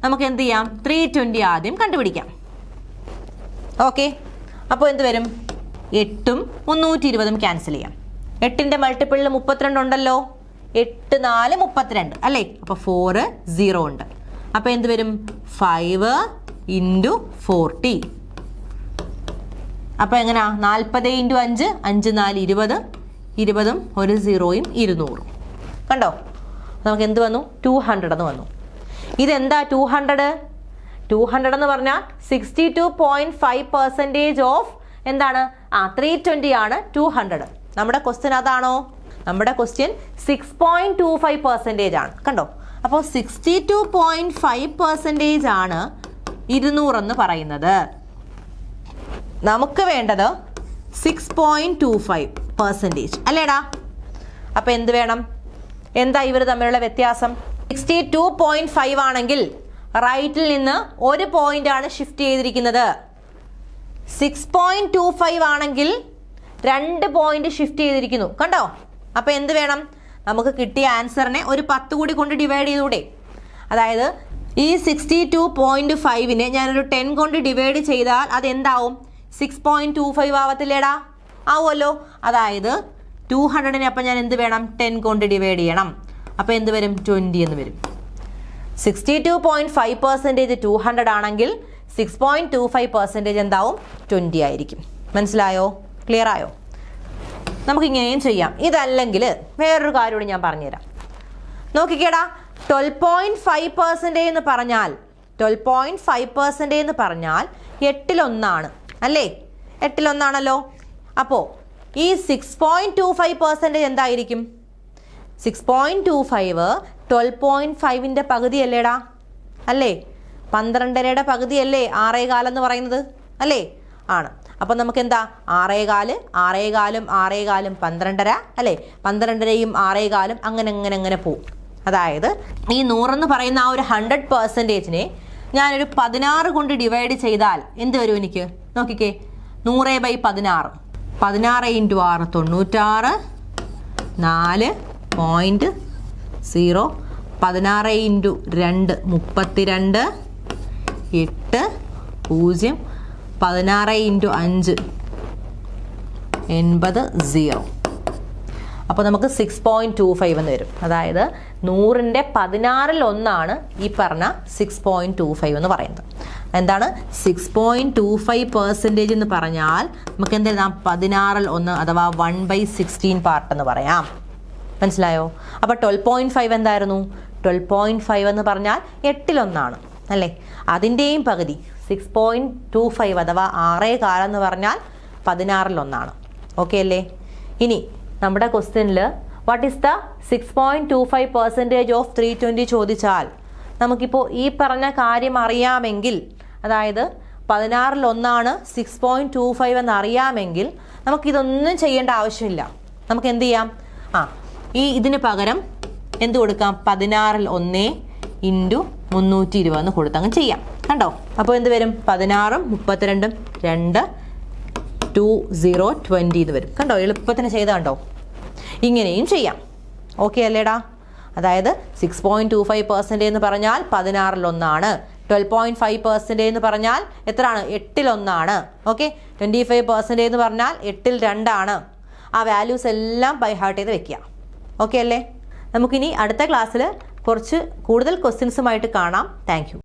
നമുക്ക് എന്ത് ചെയ്യാം? 320 ആദ്യം കണ്ടുപിടിക്കാം. ഓക്കെ, അപ്പോൾ എന്ത് വരും? 8ഉം 320ഉം ക്യാൻസൽ ചെയ്യാം. 8ന്റെ മൾട്ടിപ്പിളിൽ 32 ഉണ്ടല്ലോ. 8 4 32 അല്ലേ? അപ്പോൾ 4 0 ഉണ്ട്. അപ്പോൾ എന്ത് വരും? 5 × 40. അപ്പോൾ എങ്ങനെയാ? 40 × 5 5 4 20 20ഉം ഒരു 0യും 200. കണ്ടോ? നമുക്ക് എന്ത് വന്നു? 200 എന്ന് വന്നു. ഇതെന്താ 200? 200 എന്ന് പറഞ്ഞാൽ 62.5% ഓഫ് എന്താണ് 320 ആണ് 200. നമ്മുടെ ക്വസ്റ്റ്യൻ അതാണോ? നമ്മുടെ ക്വസ്റ്റ്യൻ 6.25% ആണ്. കണ്ടോ? അപ്പോൾ 62.5% ആണ് 200 എന്ന് പറയുന്നത്. നമുക്ക് വേണ്ടത് 6.25% അല്ലേടാ? അപ്പൊ എന്ത് വേണം? എന്താ ഇവർ തമ്മിലുള്ള വ്യത്യാസം? 62.5 ആണെങ്കിൽ റൈറ്റിൽ നിന്ന് ഒരു പോയിന്റ് ആണ് ഷിഫ്റ്റ് ചെയ്തിരിക്കുന്നത്. 6.25 ആണെങ്കിൽ 2 പോയിന്റ് ഷിഫ്റ്റ് ചെയ്തിരിക്കുന്നു. കണ്ടോ? അപ്പൊ എന്ത് വേണം? നമുക്ക് കിട്ടിയ ആൻസറിനെ ഒരു 10 കൂടി കൊണ്ട് ഡിവൈഡ് ചെയ്തൂടെ? അതായത് ഈ 62.5നെ ഞാനൊരു 10 കൊണ്ട് ഡിവൈഡ് ചെയ്താൽ അത് എന്താവും? 6.25 ആവത്തില്ലേടാ? ആവുമല്ലോ. അതായത് 200നെ അപ്പം ഞാൻ എന്ത് വേണം? 10 കൊണ്ട് ഡിവൈഡ് ചെയ്യണം. അപ്പോൾ എന്ത് വരും? 20 എന്ന് വരും. 62.5% 200 ആണെങ്കിൽ 6.25% എന്താവും? 20 ആയിരിക്കും. മനസ്സിലായോ? ക്ലിയർ ആയോ? നമുക്കിങ്ങനെയും ചെയ്യാം. ഇതല്ലെങ്കിൽ വേറൊരു കാര്യം കൂടി ഞാൻ പറഞ്ഞുതരാം. നോക്കിക്കേടാ, 12.5% എന്ന് പറഞ്ഞാൽ 12.5% എന്ന് പറഞ്ഞാൽ 8-1 അല്ലേ? 8-1 അപ്പോൾ ഈ 6.25% എന്തായിരിക്കും? 6.25 12.5ന്റെ പകുതി അല്ലേടാ? അല്ലേ? 12.5യുടെ പകുതി അല്ലേ 6.25 എന്ന് പറയുന്നത്? അല്ലേ? ആണ്. അപ്പം നമുക്ക് എന്താ? 6.25 6.25 6.25 12.5 അല്ലേ? 12.5യും 6.25 അങ്ങനെ പോവും. അതായത് ഈ 100 എന്ന് പറയുന്ന ആ ഒരു 100%നെ ഞാനൊരു 16 കൊണ്ട് ഡിവൈഡ് ചെയ്താൽ എന്ത് വരും എനിക്ക്? നോക്കിക്കേ, 100/16 16 × 6 96 4.0 16 × 2 32 8 0 16 × 5 80 0. അപ്പോൾ നമുക്ക് 6.25 എന്ന് വരും. അതായത് 100ന്റെ 16-1 ഈ പറഞ്ഞ 6.25 എന്ന് പറയുന്നത്. എന്താണ് 6.25% എന്ന് പറഞ്ഞാൽ നമുക്ക് എന്ത് എഴുതാം? 16-1 അഥവാ 1/16 പാർട്ട് എന്ന് പറയാം. മനസ്സിലായോ? അപ്പോൾ 12.5 എന്തായിരുന്നു? 12.5 എന്ന് പറഞ്ഞാൽ 8-1 അല്ലേ? അതിൻ്റെയും പകുതി 6.25 അഥവാ 6.25 എന്ന് പറഞ്ഞാൽ 16-1. ഓക്കെ അല്ലേ? ഇനി നമ്മുടെ ക്വസ്റ്റ്യനിൽ വാട്ട് ഈസ് ദ 6.25% ഓഫ് 320 ചോദിച്ചാൽ നമുക്കിപ്പോൾ ഈ പറഞ്ഞ കാര്യം അറിയാമെങ്കിൽ, അതായത് 16-1 6.25 എന്ന് അറിയാമെങ്കിൽ നമുക്കിതൊന്നും ചെയ്യേണ്ട ആവശ്യമില്ല. നമുക്ക് എന്ത് ചെയ്യാം? ഇതിന് പകരം എന്ത് കൊടുക്കാം? 16-1 × 320 എന്ന് കൊടുത്തങ്ങ് ചെയ്യാം. കണ്ടോ? അപ്പോൾ എന്ത് വരും? 16 32 2 20 20 എന്ന് വരും. കണ്ടോ? എളുപ്പത്തിന് ചെയ്ത കണ്ടോ? ഇങ്ങനെയും ചെയ്യാം. ഓക്കെ അല്ലേടാ? അതായത് 6.25% എന്ന് പറഞ്ഞാൽ 16-1. 12.5% എന്ന് പറഞ്ഞാൽ എത്രയാണ്? 8-1. ഓക്കെ. 25% എന്ന് പറഞ്ഞാൽ 8-2. ആ വാല്യൂസ് എല്ലാം ബൈ ഹാർട്ട് ചെയ്ത് വെക്കുക. ഓക്കെ അല്ലേ? നമുക്കിനി അടുത്ത ക്ലാസ്സിൽ കുറച്ച് കൂടുതൽ ക്വസ്റ്റ്യൻസുമായിട്ട് കാണാം. Thank you.